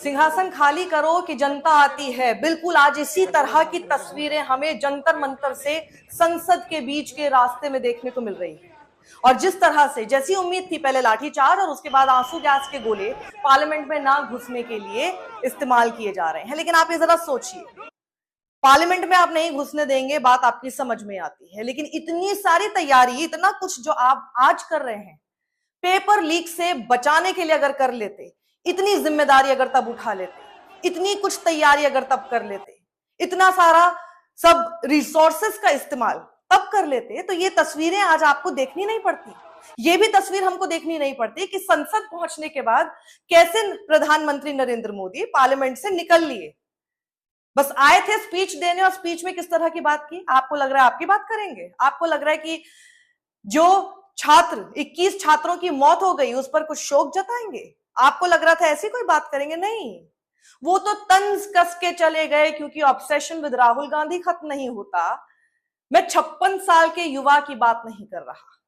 सिंहासन खाली करो कि जनता आती है। बिल्कुल आज इसी तरह की तस्वीरें हमें जंतर मंतर से संसद के बीच के रास्ते में देखने को मिल रही है। और जिस तरह से जैसी उम्मीद थी, पहले लाठीचार्ज और उसके बाद आंसू गैस के गोले पार्लियामेंट में ना घुसने के लिए इस्तेमाल किए जा रहे हैं। लेकिन आप ये जरा सोचिए, पार्लियामेंट में आप नहीं घुसने देंगे, बात आपकी समझ में आती है, लेकिन इतनी सारी तैयारी, इतना कुछ जो आप आज कर रहे हैं, पेपर लीक से बचाने के लिए अगर कर लेते, इतनी जिम्मेदारी अगर तब उठा लेते, इतनी कुछ तैयारी अगर तब कर लेते, इतना सारा सब रिसोर्सेस का इस्तेमाल तब कर लेते, तो ये तस्वीरें आज आपको देखनी नहीं पड़ती। ये भी तस्वीर हमको देखनी नहीं पड़ती कि संसद पहुंचने के बाद कैसे प्रधानमंत्री नरेंद्र मोदी पार्लियामेंट से निकल लिए। बस आए थे स्पीच देने, और स्पीच में किस तरह की बात की? आपको लग रहा है आपकी बात करेंगे? आपको लग रहा है कि जो छात्र 21 छात्रों की मौत हो गई उस पर कुछ शोक जताएंगे? आपको लग रहा था ऐसी कोई बात करेंगे? नहीं, वो तो तंज कस के चले गए, क्योंकि ऑब्सेशन विद राहुल गांधी खत्म नहीं होता। मैं 56 साल के युवा की बात नहीं कर रहा,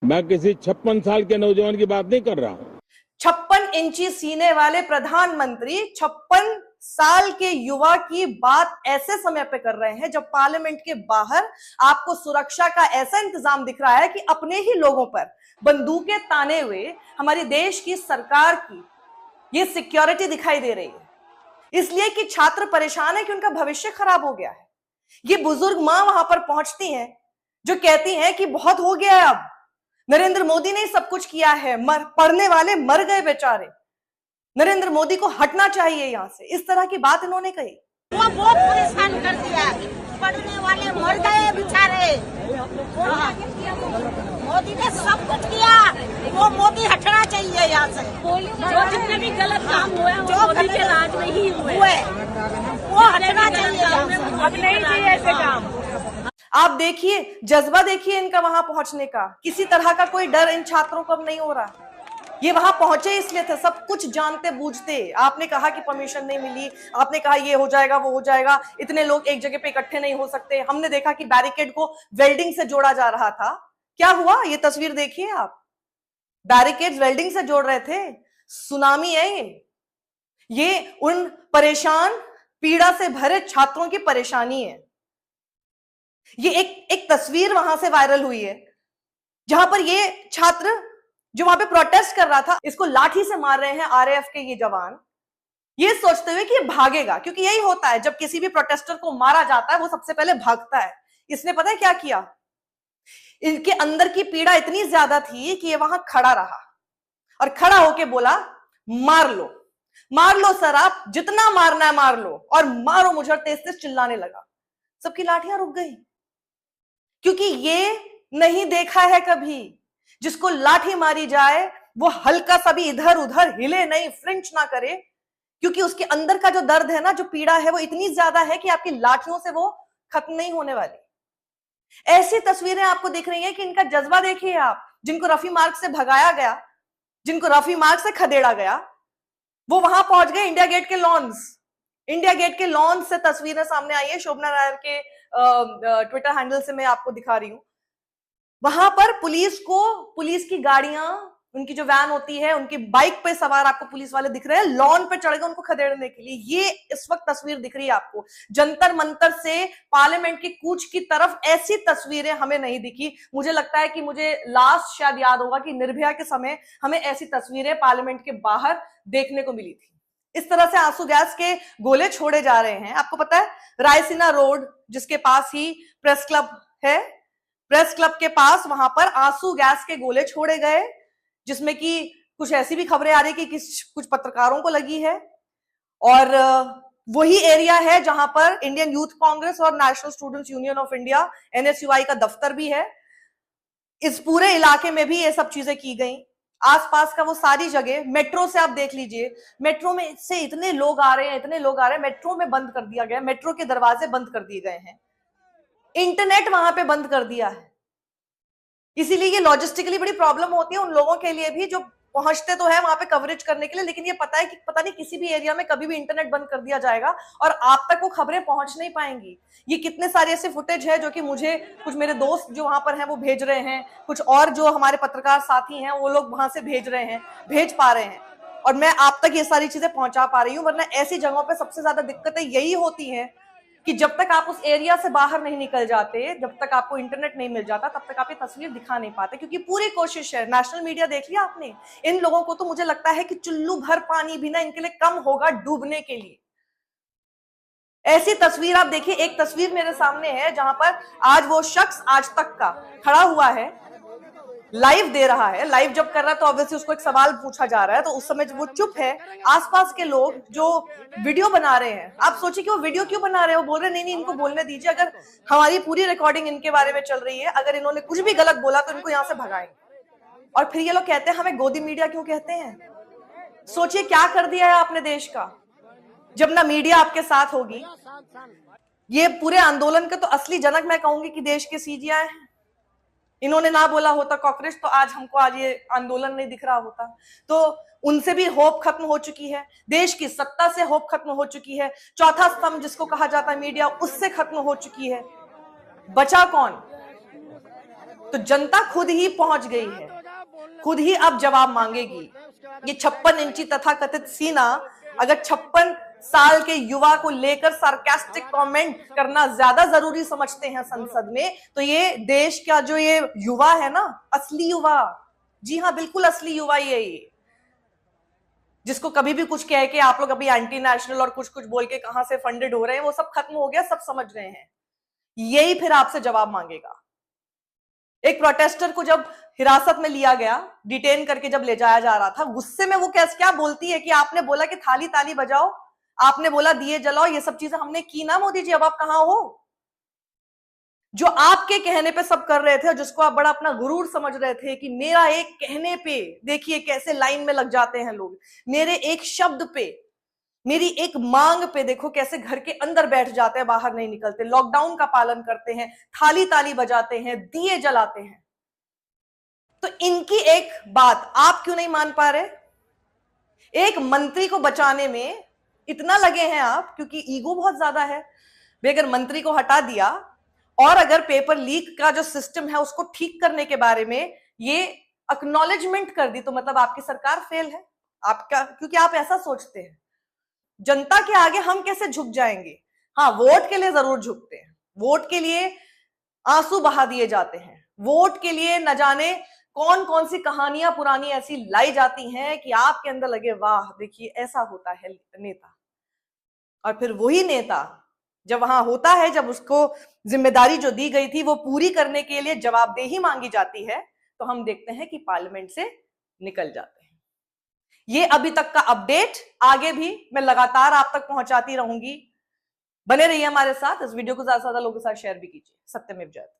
मैं किसी 56 साल के नौजवान की बात नहीं कर रहा हूं। 56 इंची सीने वाले प्रधानमंत्री 56 साल के युवा की बात ऐसे समय पे कर रहे हैं जब पार्लियामेंट के बाहर आपको सुरक्षा का ऐसा इंतजाम दिख रहा है कि अपने ही लोगों पर बंदूकें ताने हुए हमारी देश की सरकार की ये सिक्योरिटी दिखाई दे रही है, इसलिए कि छात्र परेशान है कि उनका भविष्य खराब हो गया है। ये बुजुर्ग मां वहां पर पहुंचती हैं जो कहती हैं कि बहुत हो गया है, अब नरेंद्र मोदी ने सब कुछ किया है, पढ़ने वाले मर गए बेचारे, नरेंद्र मोदी को हटना चाहिए यहां से। इस तरह की बात इन्होंने कही। वो बहुत परेशान कर दिया, पढ़ने वाले मर गए बेचारे। मोदी ने सब कुछ किया, वो मोदी हटना चाहिए यहाँ से। जो जितने भी गलत काम हुए हैं वो मोदी के राज में ही हुए, वो हटना चाहिए। अब नहीं चाहिए ऐसे काम। आप देखिए, जज्बा देखिए इनका वहां पहुंचने का। किसी तरह का कोई डर इन छात्रों को अब नहीं हो रहा। ये वहां पहुंचे इसलिए थे, सब कुछ जानते बूझते। आपने कहा कि परमिशन नहीं मिली, आपने कहा ये हो जाएगा वो हो जाएगा, इतने लोग एक जगह पे इकट्ठे नहीं हो सकते। हमने देखा कि बैरिकेड को वेल्डिंग से जोड़ा जा रहा था। क्या हुआ? ये तस्वीर देखिए आप, बैरिकेड वेल्डिंग से जोड़ रहे थे। सुनामी है ये उन परेशान, पीड़ा से भरे छात्रों की परेशानी है। ये एक तस्वीर वहां से वायरल हुई है जहां पर ये छात्र जो वहां पे प्रोटेस्ट कर रहा था, इसको लाठी से मार रहे हैं आरएएफ के ये जवान, ये सोचते हुए कि ये भागेगा, क्योंकि यही होता है जब किसी भी प्रोटेस्टर को मारा जाता है वो सबसे पहले भागता है। इसने पता है क्या किया? इनके अंदर की पीड़ा इतनी ज्यादा थी कि ये वहां खड़ा रहा और खड़ा होके बोला, मार लो सर, आप जितना मारना है मार लो, और मारो मुझे, और तेज तेज चिल्लाने लगा। सबकी लाठियां रुक गई, क्योंकि ये नहीं देखा है कभी जिसको लाठी मारी जाए वो हल्का सा भी इधर उधर हिले नहीं, फ्लिंच ना करे, क्योंकि उसके अंदर का जो दर्द है ना, जो पीड़ा है, वो इतनी ज्यादा है कि आपकी लाठियों से वो खत्म नहीं होने वाली। ऐसी तस्वीरें आपको दिख रही हैं कि इनका जज्बा देखिए आप। जिनको रफी मार्ग से भगाया गया, जिनको रफी मार्ग से खदेड़ा गया, वो वहां पहुंच गए इंडिया गेट के लॉन्स। इंडिया गेट के लॉन से तस्वीरें सामने आई है, शोभना नायर के ट्विटर हैंडल से मैं आपको दिखा रही हूं। वहां पर पुलिस की गाड़ियां, उनकी जो वैन होती है, उनकी बाइक पे सवार आपको पुलिस वाले दिख रहे हैं, लॉन पे चढ़ गए उनको खदेड़ने के लिए। ये इस वक्त तस्वीर दिख रही है आपको। जंतर मंतर से पार्लियामेंट की कूच की तरफ ऐसी तस्वीरें हमें नहीं दिखी। मुझे लगता है कि मुझे लास्ट शायद याद होगा कि निर्भया के समय हमें ऐसी तस्वीरें पार्लियामेंट के बाहर देखने को मिली थी। इस तरह से आंसू गैस के गोले छोड़े जा रहे हैं। आपको पता है रायसीना रोड, जिसके पास ही प्रेस क्लब है, प्रेस क्लब के पास वहां पर आंसू गैस के गोले छोड़े गए, जिसमें कि कुछ ऐसी भी खबरें आ रही कि कुछ पत्रकारों को लगी है। और वही एरिया है जहां पर इंडियन यूथ कांग्रेस और national students union of India NSUI का दफ्तर भी है। इस पूरे इलाके में भी ये सब चीजें की गई। आसपास का वो सारी जगह, मेट्रो से आप देख लीजिए, मेट्रो में से इतने लोग आ रहे हैं, मेट्रो में बंद कर दिया गया, मेट्रो के दरवाजे बंद कर दिए गए हैं, इंटरनेट वहां पे बंद कर दिया है। इसीलिए ये लॉजिस्टिकली बड़ी प्रॉब्लम होती है उन लोगों के लिए भी जो पहुंचते तो है वहां पे कवरेज करने के लिए, लेकिन ये पता है कि पता नहीं किसी भी एरिया में कभी भी इंटरनेट बंद कर दिया जाएगा और आप तक वो खबरें पहुंच नहीं पाएंगी। ये कितने सारे ऐसे फुटेज है जो कि मुझे कुछ मेरे दोस्त जो वहां पर हैं वो भेज रहे हैं, कुछ और जो हमारे पत्रकार साथी हैं वो लोग वहां से भेज पा रहे हैं। और मैं आप तक ये सारी चीजें पहुंचा पा रही हूं, वरना ऐसी जगहों पे सबसे ज्यादा दिक्कतें यही होती हैं कि जब तक आप उस एरिया से बाहर नहीं निकल जाते, जब तक आपको इंटरनेट नहीं मिल जाता, तब तक आप ये तस्वीर दिखा नहीं पाते, क्योंकि पूरी कोशिश है। नेशनल मीडिया देख लिया आपने, इन लोगों को तो मुझे लगता है कि चुल्लू भर पानी भी ना इनके लिए कम होगा डूबने के लिए। ऐसी तस्वीर आप देखिए, एक तस्वीर मेरे सामने है जहां पर आज वो शख्स आज तक का खड़ा हुआ है, लाइव दे रहा है। लाइव जब कर रहा है तो ऑब्वियसली उसको एक सवाल पूछा जा रहा है, तो उस समय वो चुप है। आसपास के लोग जो वीडियो बना रहे हैं, आप सोचिए कि वो वीडियो क्यों बना रहे हैं, वो बोल रहे नहीं इनको बोलने दीजिए, अगर हमारी पूरी रिकॉर्डिंग इनके बारे में चल रही है, अगर इन्होंने कुछ भी गलत बोला तो इनको यहां से भगाएंगे। और फिर ये लोग कहते हैं हमें गोदी मीडिया क्यों कहते हैं। सोचिए क्या कर दिया है आपने देश का, जब ना मीडिया आपके साथ होगी। ये पूरे आंदोलन के तो असली जनक मैं कहूंगी कि देश के सीजीआई हैं। इन्होंने ना बोला होता कॉकरोच तो आज हमको आज ये आंदोलन नहीं दिख रहा होता। तो उनसे भी होप खत्म हो चुकी है, देश की सत्ता से होप खत्म हो चुकी है, चौथा स्तंभ जिसको कहा जाता है मीडिया, उससे खत्म हो चुकी है। बचा कौन? तो जनता खुद ही पहुंच गई है, खुद ही अब जवाब मांगेगी। ये 56 इंची तथाकथित सीना अगर 56 साल के युवा को लेकर सार्कास्टिक कमेंट करना ज्यादा जरूरी समझते हैं संसद में, तो ये देश का जो ये युवा है ना, असली युवा, जी हाँ बिल्कुल असली युवा ये, जिसको कभी भी कुछ कह के आप लोग अभी एंटी नेशनल और कुछ कुछ बोल के कहां से फंडेड हो रहे हैं, वो सब खत्म हो गया, सब समझ रहे हैं। यही फिर आपसे जवाब मांगेगा। एक प्रोटेस्टर को जब हिरासत में लिया गया, डिटेन करके जब ले जाया जा रहा था, गुस्से में वो क्या बोलती है कि आपने बोला कि थाली ताली बजाओ, आपने बोला दिए जलाओ, ये सब चीजें हमने की ना मोदी जी, अब आप कहां हो? जो आपके कहने पे सब कर रहे थे और जिसको आप बड़ा अपना गुरूर समझ रहे थे कि मेरा एक कहने पे देखिए कैसे लाइन में लग जाते हैं लोग, मेरे एक शब्द पे, मेरी एक मांग पे देखो कैसे घर के अंदर बैठ जाते हैं, बाहर नहीं निकलते, लॉकडाउन का पालन करते हैं, थाली ताली बजाते हैं, दिए जलाते हैं। तो इनकी एक बात आप क्यों नहीं मान पा रहे? एक मंत्री को बचाने में इतना लगे हैं आप, क्योंकि ईगो बहुत ज्यादा है। भाई अगर मंत्री को हटा दिया और अगर पेपर लीक का जो सिस्टम है उसको ठीक करने के बारे में ये एक्नॉलेजमेंट कर दी, तो मतलब आपकी सरकार फेल है आपका, क्योंकि आप ऐसा सोचते हैं। जनता के आगे हम कैसे झुक जाएंगे? हाँ, वोट के लिए जरूर झुकते हैं, वोट के लिए आंसू बहा दिए जाते हैं, वोट के लिए न जाने कौन कौन सी कहानियां पुरानी ऐसी लाई जाती हैं कि आपके अंदर लगे वाह देखिए ऐसा होता है नेता। और फिर वही नेता जब वहां होता है, जब उसको जिम्मेदारी जो दी गई थी वो पूरी करने के लिए जवाबदेही मांगी जाती है, तो हम देखते हैं कि पार्लियामेंट से निकल जाते हैं। ये अभी तक का अपडेट, आगे भी मैं लगातार आप तक पहुंचाती रहूंगी। बने रहिए हमारे साथ, इस वीडियो को ज्यादा से ज्यादा लोगों के साथ शेयर भी कीजिए। सत्यमेव जयते।